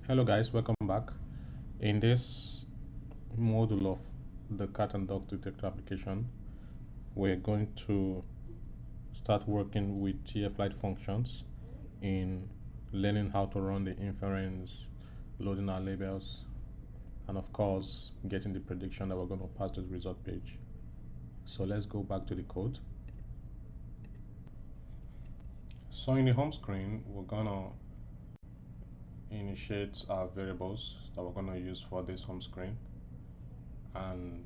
Hello guys, welcome back. In this module of the cat and dog detector application, we're going to start working with TF-Lite functions in learning how to run the inference, loading our labels, and of course getting the prediction that we're going to pass to the result page. So let's go back to the code. So in the home screen, we're gonna initiate our variables that we're going to use for this home screen, and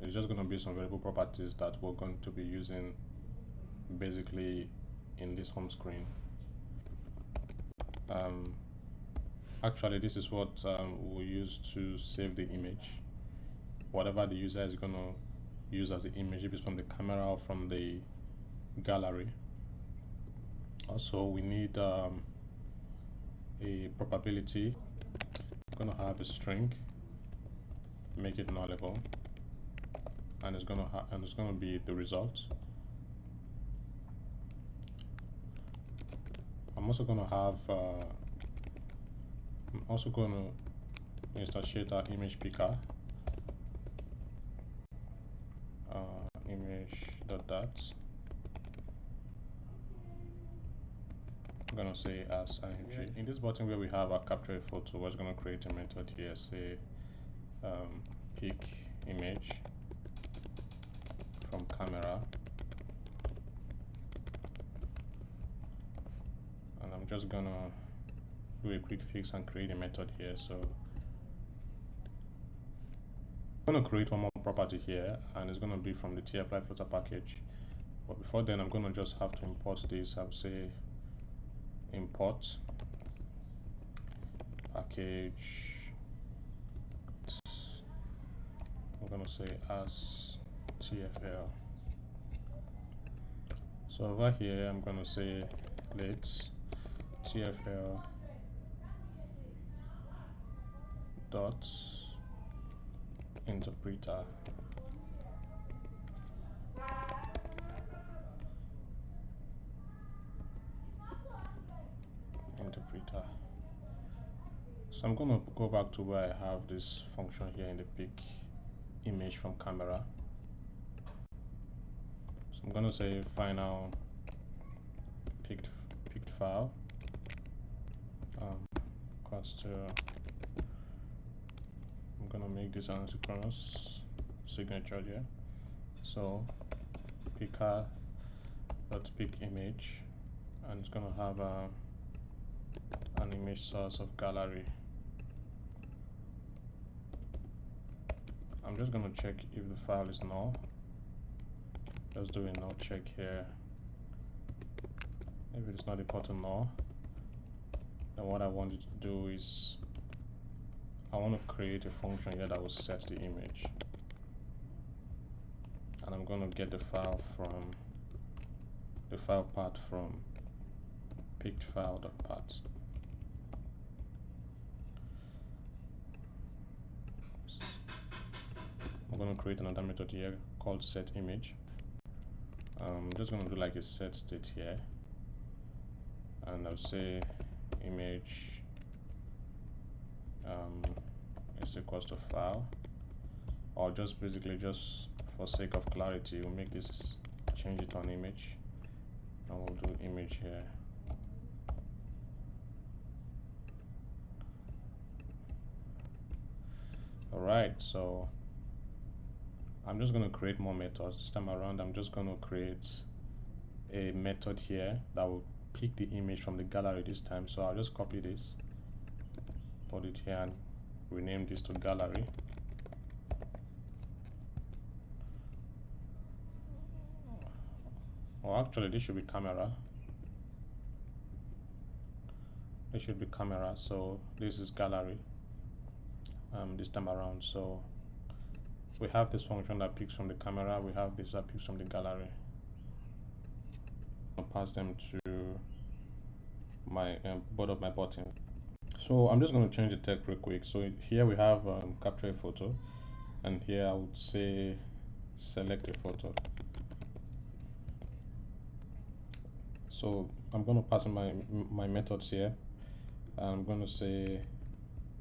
it's just going to be some variable properties that we're going to be using basically in this home screen. Actually, this is what we'll use to save the image, whatever the user is going to use as the image, if it's from the camera or from the gallery. Also, we need a probability. I'm going to have a string, make it nullable, and it's going to be the result. I'm also going to have instantiate our image picker, image.dat. I'm going to say as img. In this button where we have our capture a photo, we're just going to create a method here, say pick image from camera, and I'm just going to do a quick fix and create a method here. So I'm going to create one more property here, and it's going to be from the TF-Lite Flutter package. But before then, I'm going to just have to import this. I'll say import package. I'm going to say as TFL. So over here, I'm going to say let's TFL dot interpreter. So I'm going to go back to where I have this function here in the pick image from camera. So I'm going to say final picked file equals to, I'm going to make this an asynchronous signature here. So picker dot pick image, and it's going to have an image source of gallery. I'm just going to check if the file is null. Just do a null check here. If it's not equal to null, then what I want it to do is I want to create a function here that will set the image, and I'm going to get the file from the file path from picked file.path. I'm going to create another method here called set image. I'm just going to do like a set state here, and I'll say image is equals to file, or just basically, just for sake of clarity, we'll make this, change it to an image, and we'll do image here. Alright, so I'm just going to create more methods. This time around, I'm just going to create a method here that will pick the image from the gallery this time. So I'll just copy this, put it here, and rename this to gallery. Or actually, this should be camera. This should be camera. So this is gallery this time around. So we have this function that picks from the camera, we have this that picks from the gallery. I'll pass them to my both of my buttons. So I'm just going to change the text real quick. So here we have capture a photo, and here I would say select a photo. So I'm going to pass in my methods here. I'm going to say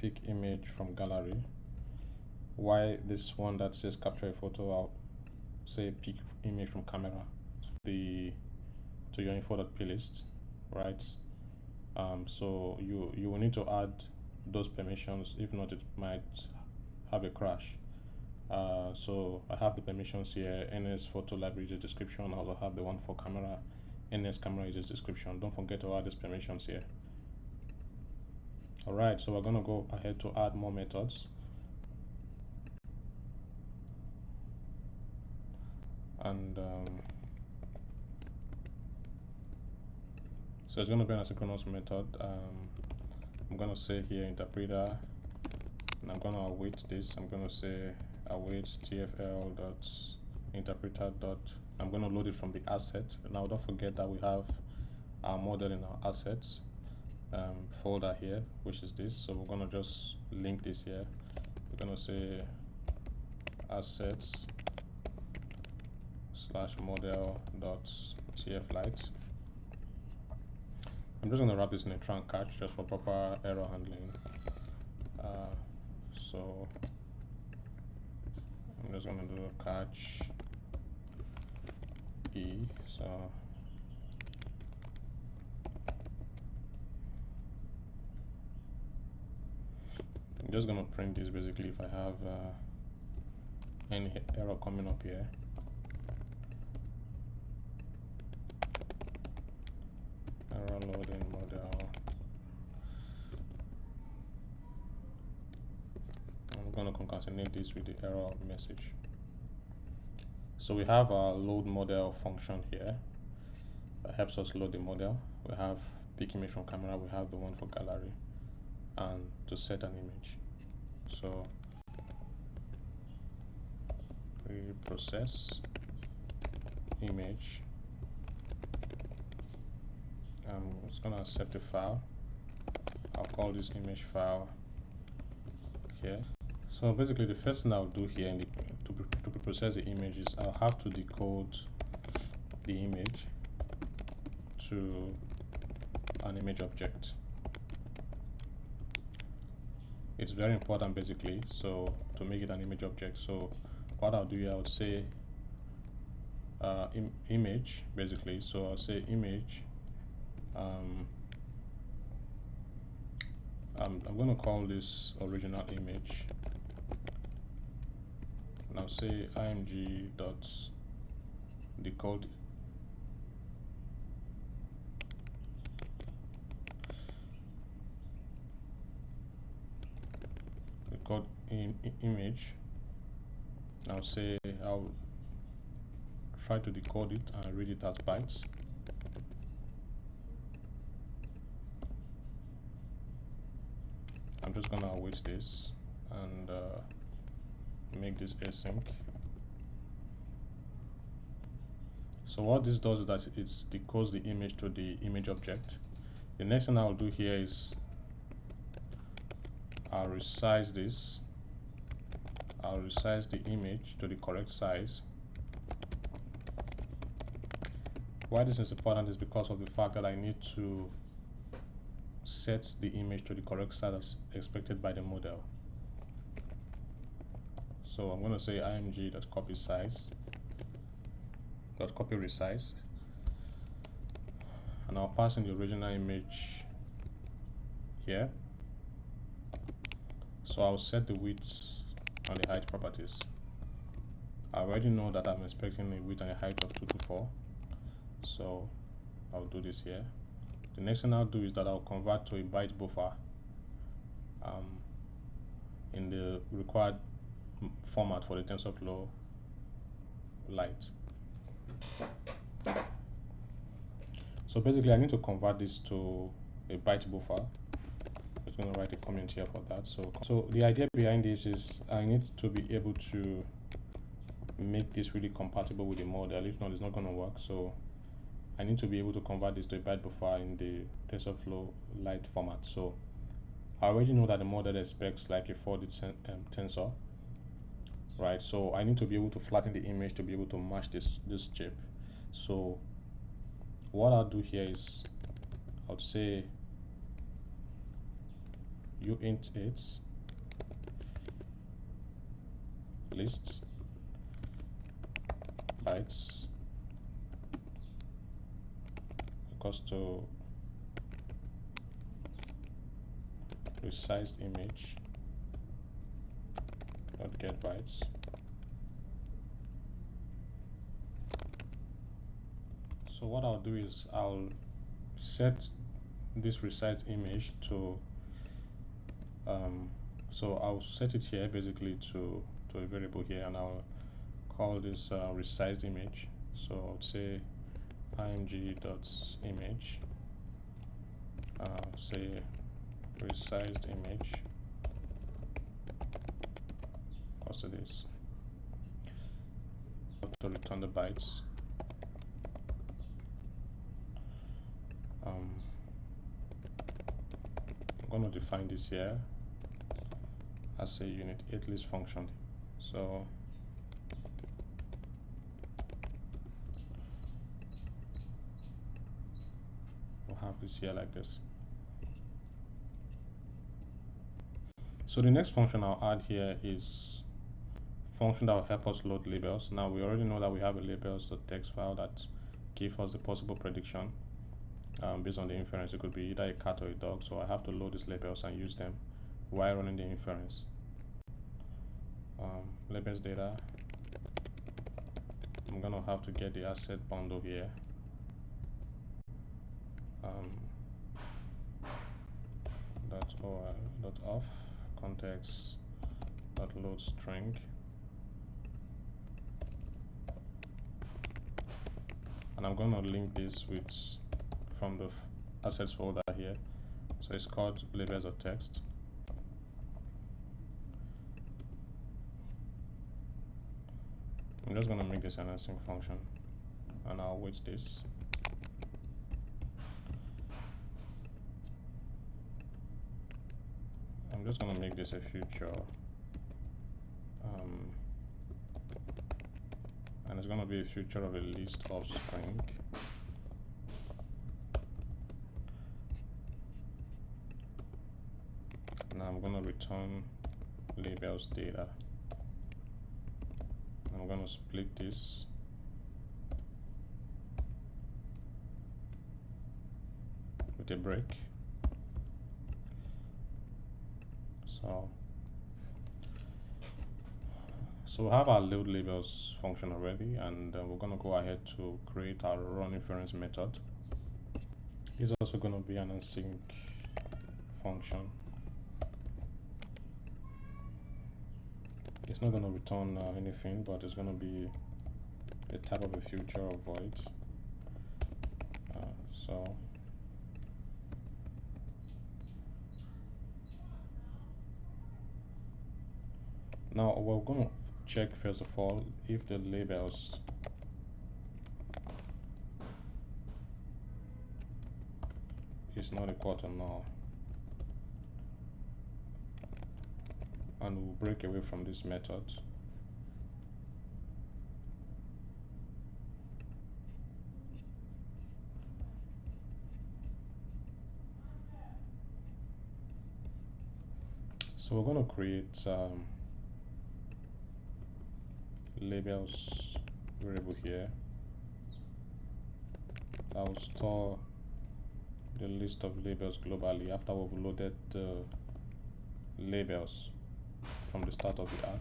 pick image from gallery. Why this one that says capture a photo, I'll say pick image from camera to your info.plist, right? So you will need to add those permissions. If not, it might have a crash. So I have the permissions here. NS photo library user description. I also have the one for camera. NS camera user description. Don't forget to add these permissions here. All right. So we're gonna go ahead to add more methods. And so it's going to be an asynchronous method. I'm going to say here interpreter, and I'm going to await this. I'm going to say await tfl dot interpreter dot. I'm going to load it from the asset. Now don't forget that we have our model in our assets folder here, which is this. So we're going to just link this here. We're going to say assets / model dot tflite. I'm just going to wrap this in a trunk catch just for proper error handling. So I'm just going to do catch E. So I'm just going to print this basically if I have any error coming up here. Error loading model. I'm going to concatenate this with the error message. So we have our load model function here that helps us load the model. We have pick image from camera. We have the one for gallery, and to set an image. So preprocess image. I'm just gonna accept a file. I'll call this image file here. So basically, the first thing I'll do here to process the image is I'll have to decode the image to an image object. It's very important basically, so to make it an image object. So what I'll do here, I would say image basically. So I'll say image. I'm going to call this original image. And I'll say img dot decode image. I'll say I'll try to decode it and read it as bytes. I'm just gonna await this and make this async. So what this does is that it decodes the image to the image object. The next thing I'll do here is I'll resize this. I'll resize the image to the correct size. Why this is important is because of the fact that I need to set the image to the correct size as expected by the model. So I'm going to say img.copy size, .copy resize, and I'll pass in the original image here. So I'll set the width and the height properties. I already know that I'm expecting a width and a height of 224, so I'll do this here. The next thing I'll do is that I'll convert to a byte buffer in the required format for the TensorFlow Lite. So basically I need to convert this to a byte buffer. I'm just going to write a comment here for that. So the idea behind this is I need to be able to make this really compatible with the model. If not, it's not going to work. So I need to be able to convert this to a byte buffer in the TensorFlow Lite format. So I already know that the model expects like a 4-bit tensor, right? So I need to be able to flatten the image to be able to match this chip. So what I'll do here is I'll say uint8 list bytes equals to resized image dot get bytes. So what I'll do is I'll set this resized image to so I'll set it here basically to a variable here, and I'll call this resized image. So I'll say img.image, say resized image equals to this, to return the bytes. I'm going to define this here as a unit8 list function. So we'll have this here like this. So the next function I'll add here is function that will help us load labels. Now we already know that we have a labels.txt file that gives us the possible prediction based on the inference. It could be either a cat or a dog, so I have to load these labels and use them while running the inference. Labels data, I'm gonna have to get the asset bundle here. .off context .load string, and I'm gonna link this with from the assets folder here. So it's called labels.txt. I'm just going to make this an async function, and I'll wait this. I'm just going to make this a future, and it's going to be a future of a list of string. Now I'm going to return labels data. I'm going to split this with a break. So we have our load labels function already, and we're going to go ahead to create our run inference method. It's also going to be an async function. It's not going to return anything, but it's going to be a type of a future or void. So now we're going to check first of all if the labels is not equal to null, and we'll break away from this method. So we're going to create labels variable here that will store the list of labels globally after we've loaded the labels from the start of the app.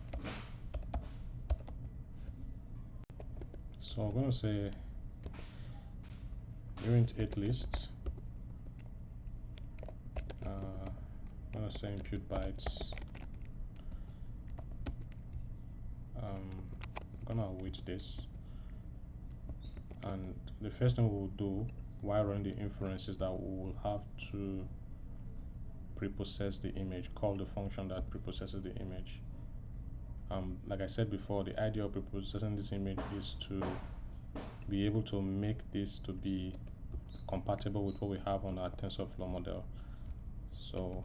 So I'm going to say uint8 lists. I'm going to say impute bytes. I'm going to await this, and the first thing we'll do while running the inference is that we will have to preprocess the image, call the function that preprocesses the image. Like I said before, the idea of preprocessing this image is to be able to make this to be compatible with what we have on our TensorFlow model. So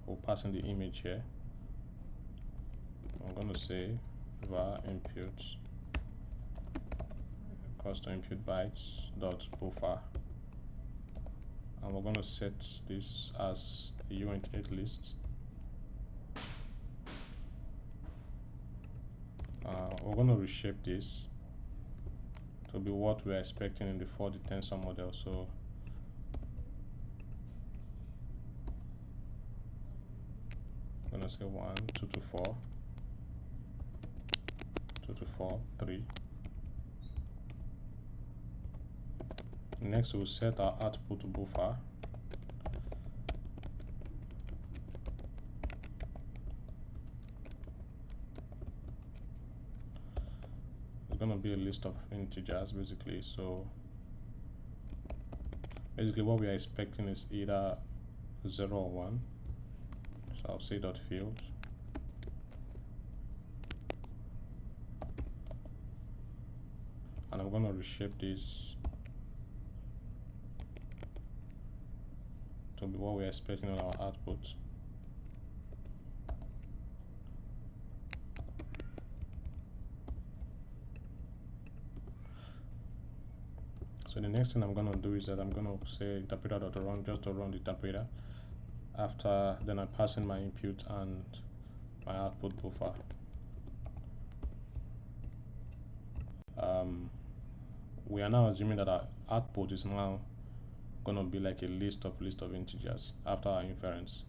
we'll pass in the image here. I'm going to say var input equals to impute bytes dot buffer, and we're going to set this as uint8 list. We're going to reshape this to be what we're expecting in the 4D tensor model. So I'm going to say 1, 2 to 4, 2 to 4, 3. Next, we'll set our output buffer. It's going to be a list of integers basically. So basically what we are expecting is either 0 or 1. So I'll say dot field. And I'm going to reshape this to be what we're expecting on our output. So the next thing I'm going to do is that I'm going to say interpreter.run just to run the interpreter. After then I pass in my input and my output buffer. We are now assuming that our output is now going to be like a list of integers after our inference.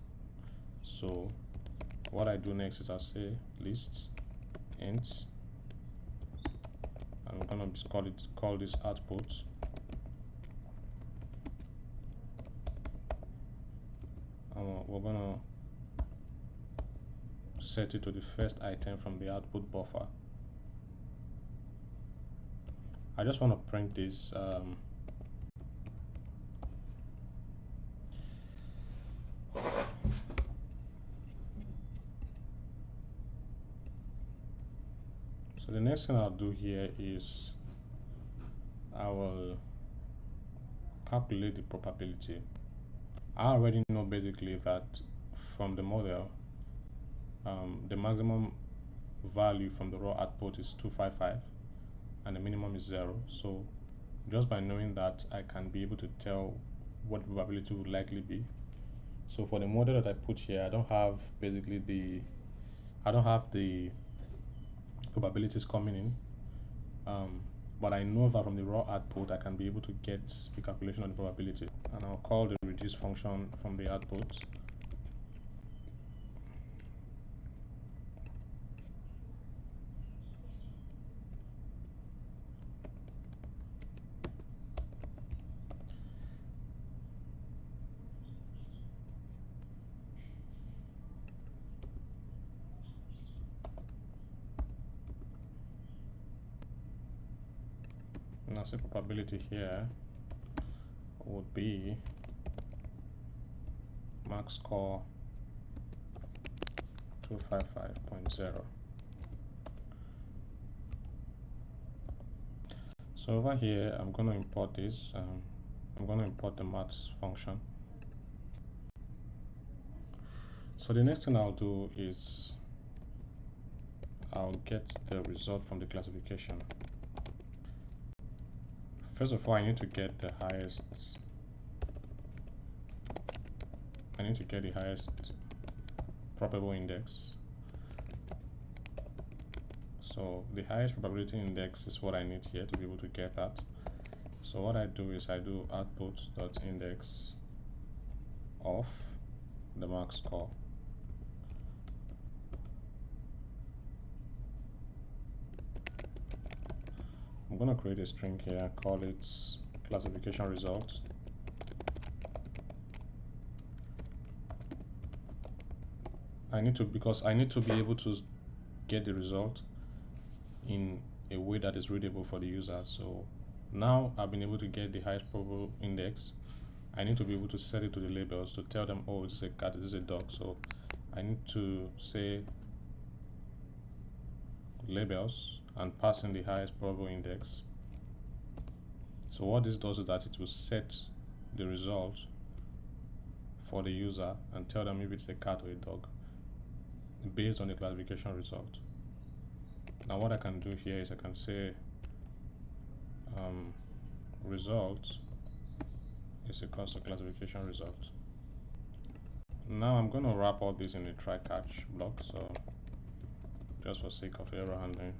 So what I do next is I'll say list int. I'm going to call this output. We're going to set it to the first item from the output buffer. I just want to print this so the next thing I'll do here is I will calculate the probability. I already know basically that from the model the maximum value from the raw output is 255 and the minimum is 0. So just by knowing that, I can be able to tell what the probability would likely be. So for the model that I put here, I don't have the probabilities coming in, but I know that from the raw output I can be able to get the calculation of the probability, and I'll call the reduce function from the output. And I'll say probability here would be max score 255.0. So over here, I'm going to import this. I'm going to import the maths function. So the next thing I'll do is I'll get the result from the classification. First of all, I need to get the highest. I need to get the highest probable index. So the highest probability index is what I need here to be able to get that. So what I do is I do output.index of the max score. I'm going to create a string here, call it classification result. Because I need to be able to get the result in a way that is readable for the user. So now I've been able to get the highest probable index. I need to be able to set it to the labels to tell them, oh, this is a cat, this is a dog. So I need to say labels and pass in the highest probable index. So what this does is that it will set the result for the user and tell them if it's a cat or a dog based on the classification result. Now what I can do here is I can say result is equals to classification result. now I'm going to wrap all this in a try catch block, so just for sake of error handling.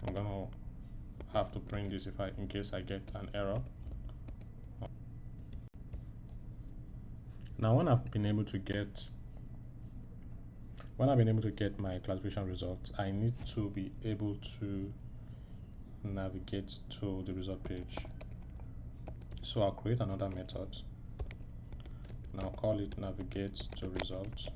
I'm gonna have to print this in case I get an error. Now when I've been able to get my classification results, I need to be able to navigate to the result page. So I'll create another method. Now call it navigate to results.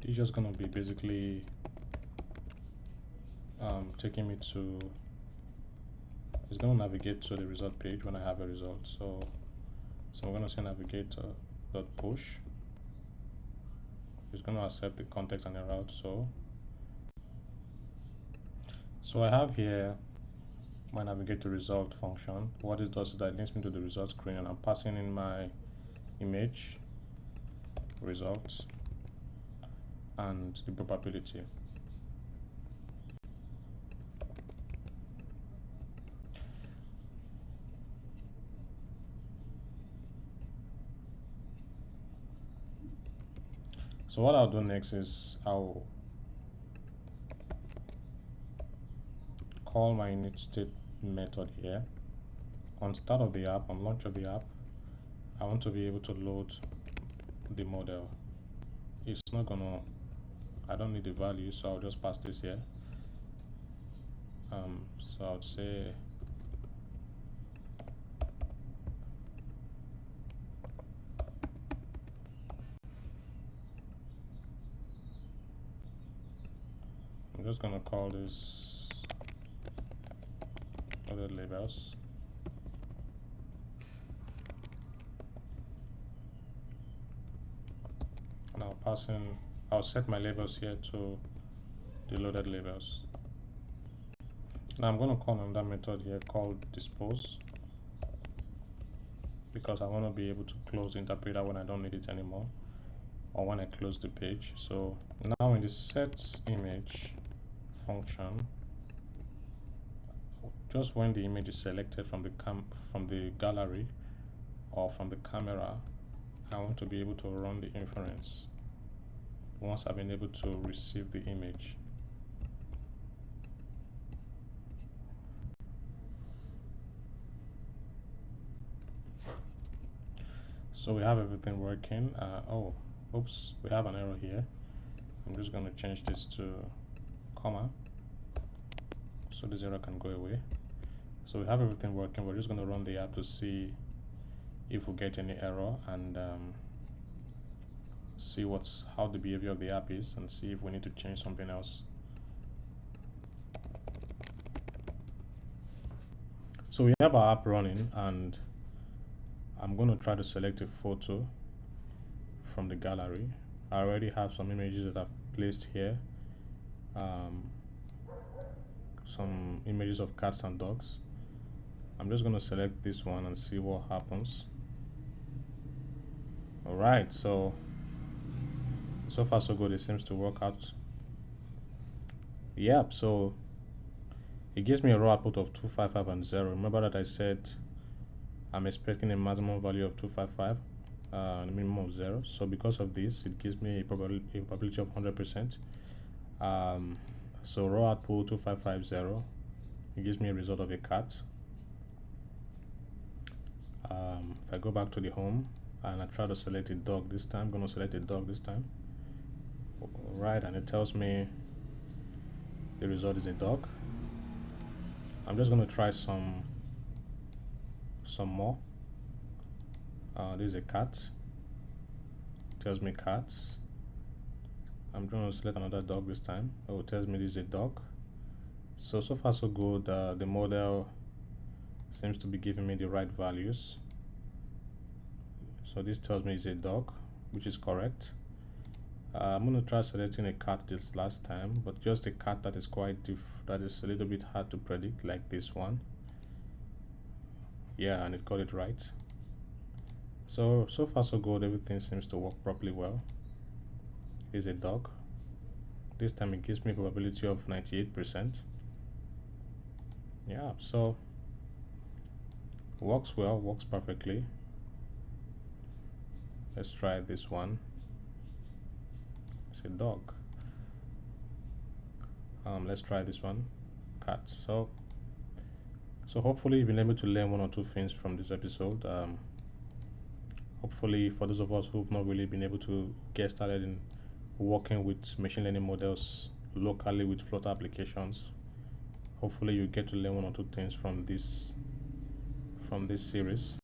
It's just gonna be basically taking me to, it's gonna navigate to the result page when I have a result. So I'm gonna say navigate dot push. It's gonna accept the context and the route. So I have here my navigate to result function. What it does is that it links me to the result screen, and I'm passing in my image, results, and the probability. So what I'll do next is I'll call my init state method here. On start of the app, on launch of the app, I want to be able to load the model. It's not gonna, I don't need the value, so I'll just pass this here. So I would say I'm just gonna call this other labels. And I'll set my labels here to the loaded labels. Now I'm gonna call another method here called dispose, because I want to be able to close the interpreter when I don't need it anymore, or when I close the page. So now in the set image function, just when the image is selected from the gallery or from the camera, I want to be able to run the inference once I've been able to receive the image. So we have everything working. Oh, oops, we have an error here. I'm just going to change this to comma so this error can go away. So we have everything working. We're just going to run the app to see if we get any error, and see how the behavior of the app is, and see if we need to change something else. So we have our app running, and I'm going to try to select a photo from the gallery. I already have some images that I've placed here, some images of cats and dogs. I'm just going to select this one and see what happens. All right, so far so good. It seems to work out. Yep, so it gives me a raw output of 255 and 0. Remember that I said I'm expecting a maximum value of 255 and a minimum of 0. So because of this, it gives me a probability of 100%. So raw output 2550. It gives me a result of a cat. If I go back to the home and I try to select a dog this time, I'm going to select a dog this time. Right, and it tells me the result is a dog. I'm just going to try some more. This is a cat. It tells me cats. I'm going to select another dog this time. Oh, it tells me this is a dog. So far so good. The model seems to be giving me the right values. So this tells me it's a dog, which is correct. I'm going to try selecting a cat this last time, but just a cat that is that is a little bit hard to predict, like this one. Yeah, and it got it right. So far so good. Everything seems to work properly well. Here's a dog. This time it gives me probability of 98%. Yeah, so works well, works perfectly. Let's try this one. It's a dog. Let's try this one, cat. So hopefully you've been able to learn one or two things from this episode. Hopefully for those of us who've not really been able to get started in working with machine learning models locally with Flutter applications, hopefully you get to learn one or two things from this series.